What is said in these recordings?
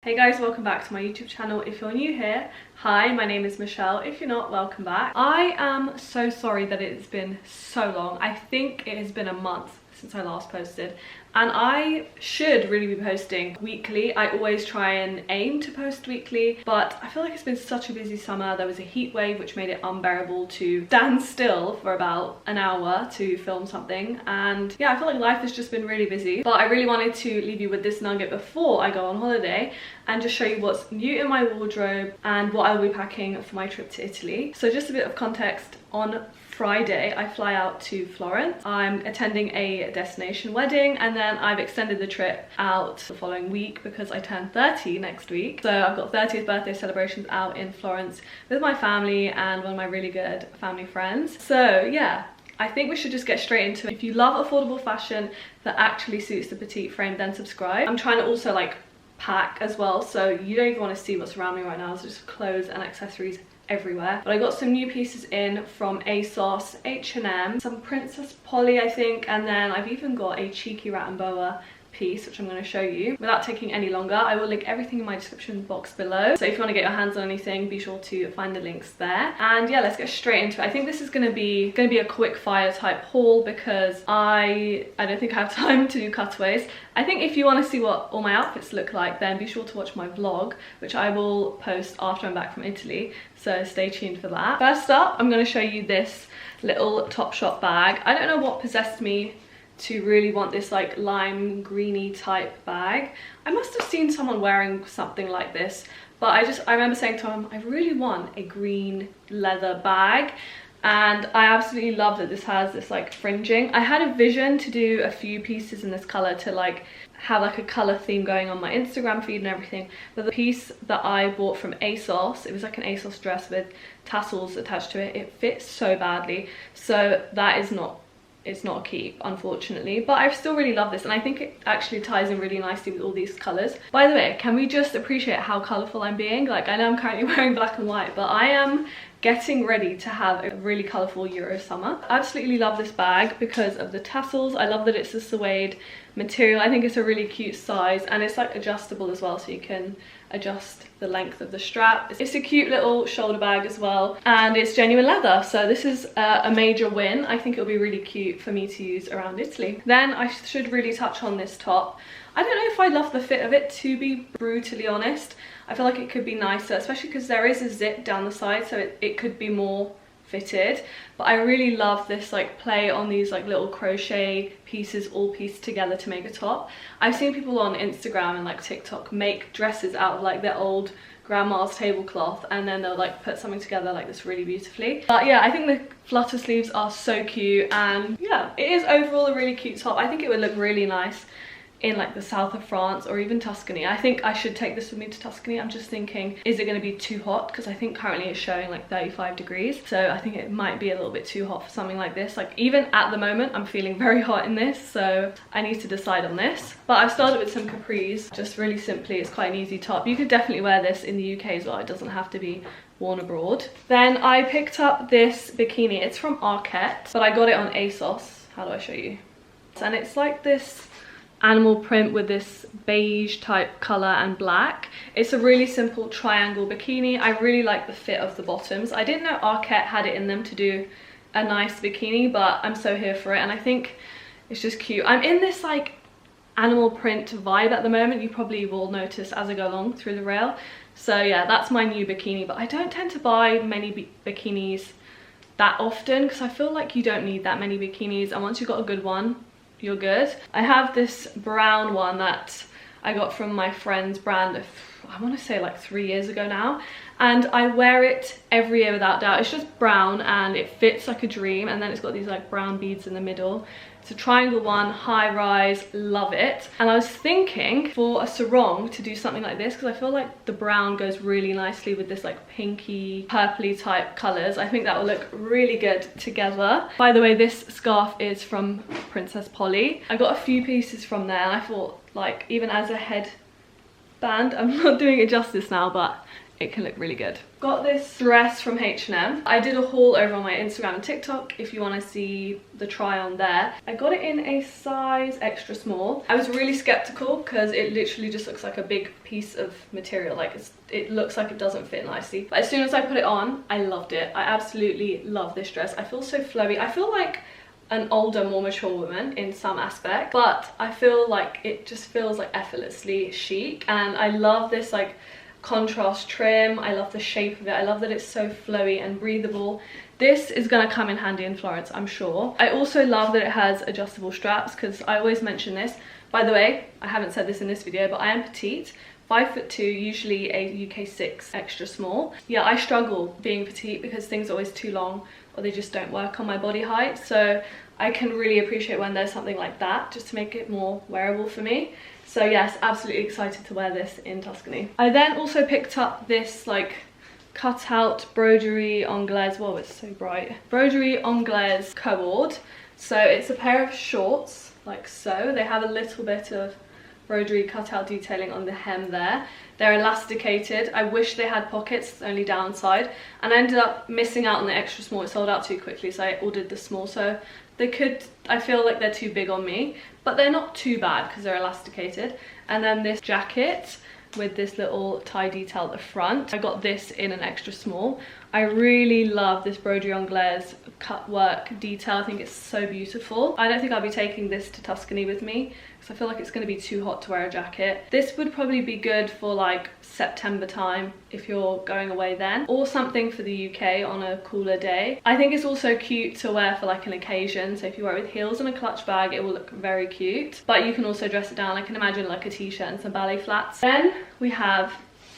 Hey guys, welcome back to my YouTube channel. If you're new here, hi, my name is Michelle. If you're not, welcome back. I am so sorry that it's been so long. I think it has been a month since I last posted, and I should really be posting weekly. I always try and aim to post weekly, but I feel like it's been such a busy summer. There was a heat wave which made it unbearable to stand still for about an hour to film something, and yeah, I feel like life has just been really busy. But I really wanted to leave you with this nugget before I go on holiday and just show you what's new in my wardrobe and what I will be packing for my trip to Italy. So just a bit of context, on Friday I fly out to Florence. I'm attending a destination wedding, and then I've extended the trip out the following week because I turn 30 next week. So I've got 30th birthday celebrations out in Florence with my family and one of my really good family friends. So yeah, I think we should just get straight into it. If you love affordable fashion that actually suits the petite frame, then subscribe. I'm trying to also like pack as well, so you don't even want to see what's around me right now. It's just clothes and accessories everywhere. But I got some new pieces in from ASOS, H&M, some Princess Polly I think, and then I've even got a cheeky rat and boa piece which I'm going to show you. Without taking any longer, I will link everything in my description box below, so if you want to get your hands on anything, be sure to find the links there. And yeah, let's get straight into it. I think this is going to be a quick fire type haul because I don't think I have time to do cutaways. I think if you want to see what all my outfits look like, then be sure to watch my vlog, which I will post after I'm back from Italy, so stay tuned for that. First up, I'm going to show you this little Topshop bag. I don't know what possessed me to really want this like lime greeny type bag. I must have seen someone wearing something like this, but I remember saying to him, I really want a green leather bag. And I absolutely love that this has this like fringing. I had a vision to do a few pieces in this color to like have like a color theme going on my Instagram feed and everything, but the piece that I bought from ASOS, it was like an ASOS dress with tassels attached to it. It fits so badly, so that is not, it's not a keep, unfortunately, but I still really love this, and I think it actually ties in really nicely with all these colors. By the way, can we just appreciate how colorful I'm being? Like, I know I'm currently wearing black and white, but I am getting ready to have a really colorful Euro summer. I absolutely love this bag because of the tassels. I love that it's a suede material. I think it's a really cute size, and it's like adjustable as well, so you can adjust the length of the strap. It's a cute little shoulder bag as well, and it's genuine leather, so this is a major win. I think it'll be really cute for me to use around Italy. Then I should really touch on this top. I don't know if I love the fit of it, to be brutally honest. I feel like it could be nicer, especially because there is a zip down the side, so it could be more fitted. But I really love this like play on these like little crochet pieces all pieced together to make a top. I've seen people on Instagram and like TikTok make dresses out of like their old grandma's tablecloth, and then they'll like put something together like this really beautifully. But yeah, I think the flutter sleeves are so cute, and yeah, it is overall a really cute top. I think it would look really nice in like the south of France or even Tuscany. I think I should take this with me to Tuscany. I'm just thinking, is it going to be too hot? Because I think currently it's showing like 35 degrees, so I think it might be a little bit too hot for something like this. Like, even at the moment I'm feeling very hot in this, so I need to decide on this. But I've started with some capris, just really simply. It's quite an easy top. You could definitely wear this in the UK as well. It doesn't have to be worn abroad. Then I picked up this bikini. It's from Arket, but I got it on ASOS. How do I show you? And it's like this animal print with this beige type color and black. It's a really simple triangle bikini. I really like the fit of the bottoms. I didn't know Arket had it in them to do a nice bikini, but I'm so here for it, and I think it's just cute. I'm in this like animal print vibe at the moment. You probably will notice as I go along through the rail. So yeah, that's my new bikini, but I don't tend to buy many bikinis that often because I feel like you don't need that many bikinis, and once you've got a good one, you're good. I have this brown one that I got from my friend's brand, I want to say like 3 years ago now, and I wear it every year without doubt. It's just brown and it fits like a dream, and then it's got these like brown beads in the middle. It's a triangle one, high rise, love it. And I was thinking for a sarong to do something like this, because I feel like the brown goes really nicely with this like pinky purpley type colors. I think that will look really good together. By the way, this scarf is from Princess Polly. I got a few pieces from there, and I thought, like, even as a headband, I'm not doing it justice now, but it can look really good. Got this dress from H&M. I did a haul over on my Instagram and TikTok if you want to see the try on there. I got it in a size extra small. I was really skeptical because it literally just looks like a big piece of material. Like it looks like it doesn't fit nicely. But as soon as I put it on, I loved it. I absolutely love this dress. I feel so flowy. I feel like an older, more mature woman in some aspect, but I feel like it just feels like effortlessly chic. And I love this like contrast trim. I love the shape of it. I love that it's so flowy and breathable. This is gonna come in handy in Florence, I'm sure. I also love that it has adjustable straps, because I always mention this. By the way, I haven't said this in this video, but I am petite. 5'2", usually a UK 6 extra small. Yeah, I struggle being petite because things are always too long or they just don't work on my body height. So I can really appreciate when there's something like that, just to make it more wearable for me. So yes, absolutely excited to wear this in Tuscany. I then also picked up this like cut out broderie anglaise. Whoa, it's so bright. Broderie anglaise cord. So it's a pair of shorts like so. They have a little bit of broderie cutout detailing on the hem there. They're elasticated. I wish they had pockets, it's the only downside. And I ended up missing out on the extra small. It sold out too quickly, so I ordered the small. So they could, I feel like they're too big on me, but they're not too bad because they're elasticated. And then this jacket with this little tie detail at the front. I got this in an extra small. I really love this broderie anglaise cut work detail. I think it's so beautiful. I don't think I'll be taking this to Tuscany with me because I feel like it's going to be too hot to wear a jacket. This would probably be good for like September time if you're going away then, or something for the UK on a cooler day. I think it's also cute to wear for like an occasion. So if you wear it with heels and a clutch bag, it will look very cute. But you can also dress it down. I can imagine like a t-shirt and some ballet flats. Then we have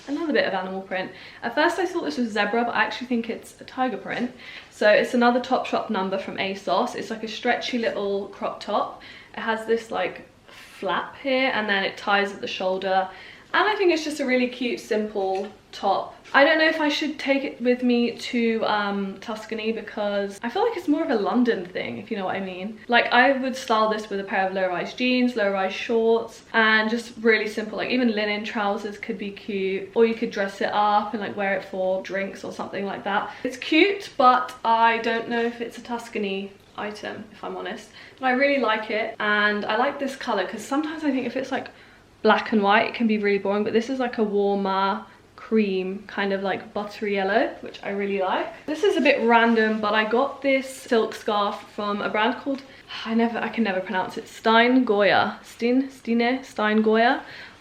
another bit of animal print. At first I thought this was zebra, but I actually think it's a tiger print. So it's another Topshop number from ASOS. It's like a stretchy little crop top. It has this like flap here and then it ties at the shoulder. And I think it's just a really cute, simple top. I don't know if I should take it with me to Tuscany because I feel like it's more of a London thing, if you know what I mean. Like I would style this with a pair of low-rise jeans, low-rise shorts, and just really simple, like even linen trousers could be cute, or you could dress it up and like wear it for drinks or something like that. It's cute, but I don't know if it's a Tuscany item, if I'm honest. But I really like it, and I like this color because sometimes I think if it's like black and white it can be really boring, but this is like a warmer cream, kind of like buttery yellow, which I really like. This is a bit random, but I got this silk scarf from a brand called, I can never pronounce it, Stine Goya.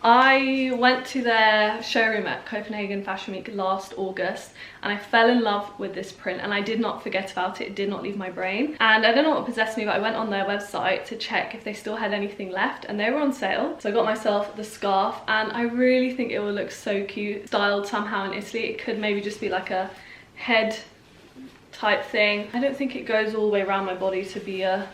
I went to their showroom at Copenhagen Fashion Week last August and I fell in love with this print and I did not forget about it. It did not leave my brain. And I don't know what possessed me, but I went on their website to check if they still had anything left and they were on sale. So I got myself the scarf and I really think it will look so cute, styled somehow in Italy. It could maybe just be like a head type thing. I don't think it goes all the way around my body to be a,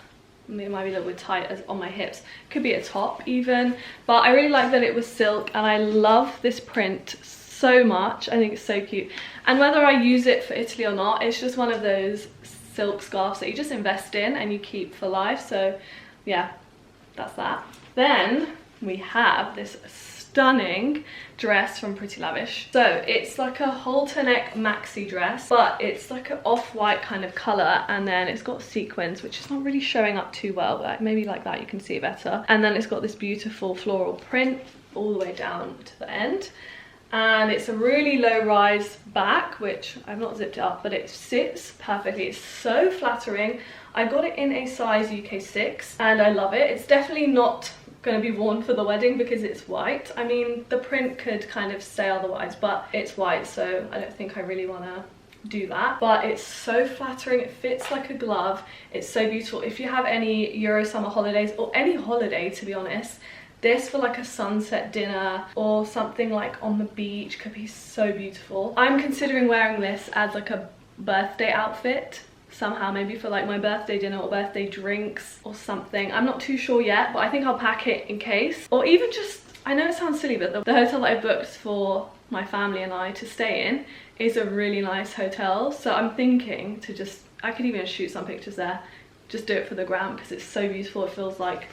it might be a little bit tight as on my hips. Could be a top even, but I really like that it was silk and I love this print so much. I think it's so cute, and whether I use it for Italy or not, it's just one of those silk scarves that you just invest in and you keep for life. So yeah, that's that. Then we have this stunning dress from Pretty Lavish. So it's like a halter neck maxi dress, but it's like an off-white kind of color, and then it's got sequins, which is not really showing up too well, but maybe like that you can see it better. And then it's got this beautiful floral print all the way down to the end, and it's a really low rise back, which I've not zipped it up, but it sits perfectly. It's so flattering. I got it in a size UK 6 and I love it. It's definitely not going to be worn for the wedding because it's white. I mean, the print could kind of say otherwise, but it's white, so I don't think I really want to do that. But it's so flattering. It fits like a glove. It's so beautiful. If you have any Euro summer holidays, or any holiday to be honest, this for like a sunset dinner or something like on the beach could be so beautiful. I'm considering wearing this as like a birthday outfit somehow, maybe for like my birthday dinner or birthday drinks or something. I'm not too sure yet, but I think I'll pack it in case. Or even just, I know it sounds silly, but the hotel that I booked for my family and I to stay in is a really nice hotel. So I'm thinking to just, I could even shoot some pictures there, just do it for the gram because it's so beautiful. It feels like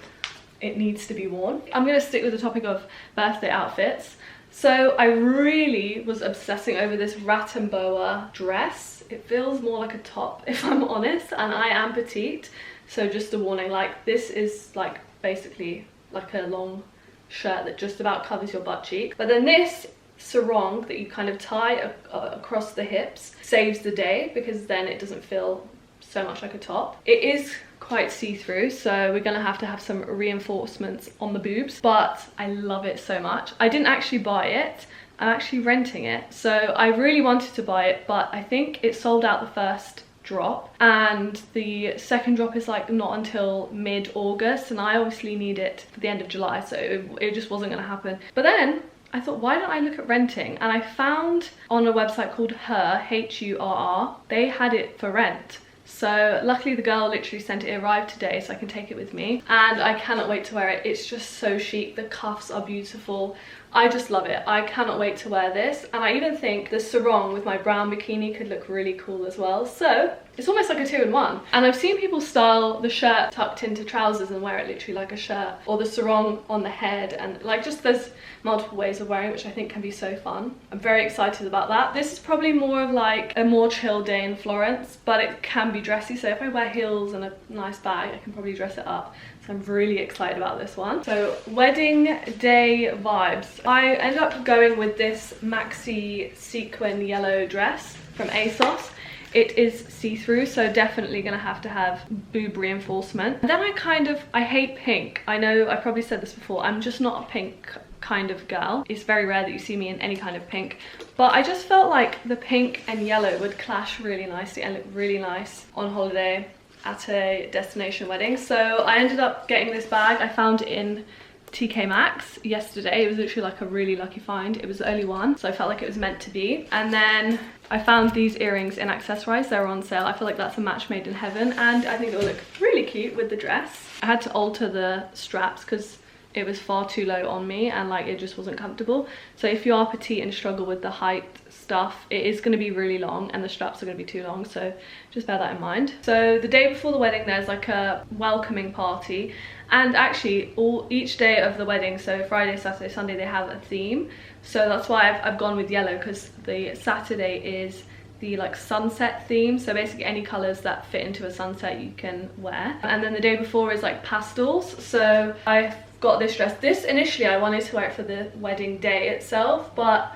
it needs to be worn. I'm going to stick with the topic of birthday outfits. So I really was obsessing over this rat and boa dress. It feels more like a top, if I'm honest, and I am petite. So just a warning, like this is like basically like a long shirt that just about covers your butt cheek. But then this sarong that you kind of tie across the hips saves the day, because then it doesn't feel so much like a top. It is quite see-through, so we're gonna have to have some reinforcements on the boobs, but I love it so much. I didn't actually buy it, I'm actually renting it. So I really wanted to buy it, but I think it sold out the first drop, and the second drop is like not until mid-August, and I obviously need it for the end of July, so it just wasn't gonna happen. But then I thought, why don't I look at renting? And I found on a website called Her, H-U-R-R, they had it for rent. So luckily the girl literally sent it, arrived today, so I can take it with me, and I cannot wait to wear it. It's just so chic, the cuffs are beautiful. I just love it. I cannot wait to wear this, and I even think the sarong with my brown bikini could look really cool as well. So it's almost like a 2-in-1. And I've seen people style the shirt tucked into trousers and wear it literally like a shirt, or the sarong on the head, and like just there's multiple ways of wearing it, which I think can be so fun. I'm very excited about that. This is probably more of like a more chill day in Florence, but it can be dressy. So if I wear heels and a nice bag, I can probably dress it up. So I'm really excited about this one. So wedding day vibes. I ended up going with this maxi sequin yellow dress from ASOS. It is see-through, so definitely gonna have to have boob reinforcement. And then I hate pink. I know I probably said this before, I'm just not a pink kind of girl. It's very rare that you see me in any kind of pink, but I just felt like the pink and yellow would clash really nicely and look really nice on holiday at a destination wedding. So I ended up getting this bag. I found it in TK Maxx yesterday. It was literally like a really lucky find. It was the only one, so I felt like it was meant to be. And then I found these earrings in Accessorize. They were on sale. I feel like that's a match made in heaven, and I think it will look really cute with the dress. I had to alter the straps because it was far too low on me, and like it just wasn't comfortable. So if you are petite and struggle with the height stuff, it is going to be really long and the straps are going to be too long, so just bear that in mind. So the day before the wedding there's like a welcoming party, and actually each day of the wedding, so Friday, Saturday, Sunday, they have a theme. So that's why I've gone with yellow, because the Saturday is the like sunset theme, so basically any colors that fit into a sunset you can wear. And then the day before is like pastels. So I got this dress. This initially I wanted to wear it for the wedding day itself, but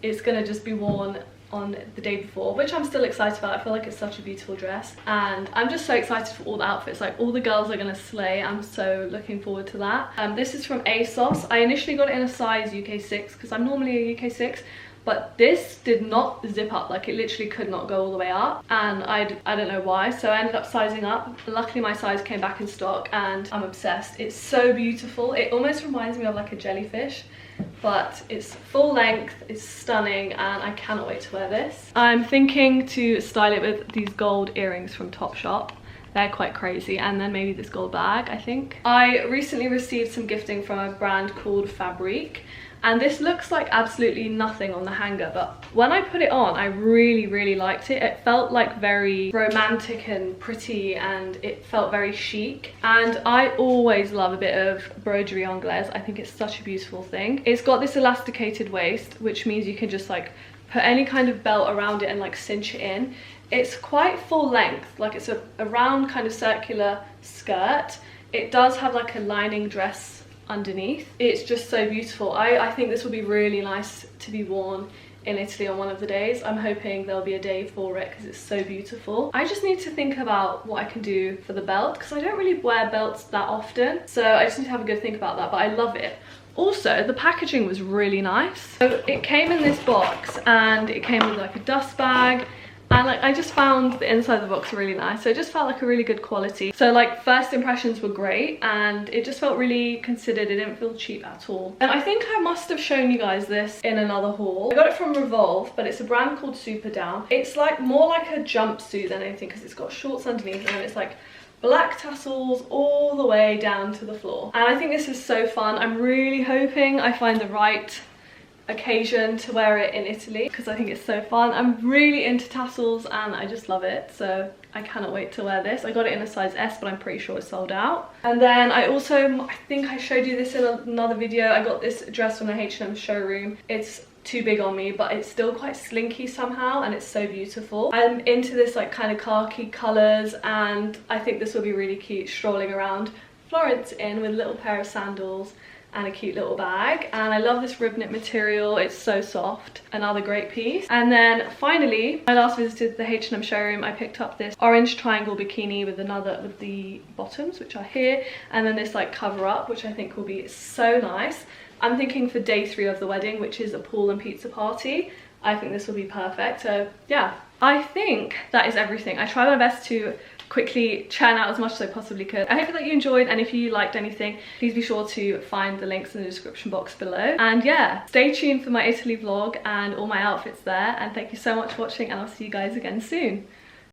it's gonna just be worn on the day before, which I'm still excited about. I feel like it's such a beautiful dress, and I'm just so excited for all the outfits. Like all the girls are gonna slay. I'm so looking forward to that. This is from ASOS. I initially got it in a size UK 6 because I'm normally a UK 6, but this did not zip up. Like it literally could not go all the way up, and I don't know why, so I ended up sizing up. Luckily my size came back in stock, and I'm obsessed. It's so beautiful. It almost reminds me of like a jellyfish, but it's full length, it's stunning, and I cannot wait to wear this. I'm thinking to style it with these gold earrings from Topshop. They're quite crazy, and then maybe this gold bag, I think. I recently received some gifting from a brand called Fabrique, and this looks like absolutely nothing on the hanger, but when I put it on, I really liked it. It felt like very romantic and pretty, and it felt very chic. And I always love a bit of broderie anglaise. I think it's such a beautiful thing. It's got this elasticated waist, which means you can just like put any kind of belt around it and like cinch it in. It's quite full length, like it's a round kind of circular skirt. It does have like a lining dress underneath. It's just so beautiful. I think this will be really nice to be worn in Italy on one of the days. I'm hoping there'll be a day for it because it's so beautiful. I just need to think about what I can do for the belt, because I don't really wear belts that often, so I just need to have a good think about that, but I love it. Also, the packaging was really nice. So it came in this box, and it came with like a dust bag, and like I just found the inside of the box really nice, so it just felt like a really good quality. So like first impressions were great, and it just felt really considered. It didn't feel cheap at all. And I think I must have shown you guys this in another haul. I got it from Revolve, but it's a brand called Super Down. It's like more like a jumpsuit than anything, because it's got shorts underneath, and it's like black tassels all the way down to the floor. And I think this is so fun. I'm really hoping I find the right occasion to wear it in Italy because I think it's so fun. I'm really into tassels and I just love it, so I cannot wait to wear this. I got it in a size S, but I'm pretty sure it's sold out. And then I think I showed you this in another video, I got this dress from the H&M showroom. It's too big on me, but it's still quite slinky somehow, and it's so beautiful. I'm into this like kind of khaki colors, and I think this will be really cute strolling around Florence in with a little pair of sandals and a cute little bag. And I love this rib knit material, it's so soft. Another great piece. And then finally, I last visited the H&M showroom. I picked up this orange triangle bikini with the bottoms, which are here, and then this like cover up, which I think will be so nice. I'm thinking for day 3 of the wedding, which is a pool and pizza party. I think this will be perfect. So yeah, I think that is everything. I tried my best to quickly churn out as much as I possibly could. I hope that you enjoyed, and if you liked anything, please be sure to find the links in the description box below. And yeah, stay tuned for my Italy vlog and all my outfits there. And thank you so much for watching, and I'll see you guys again soon.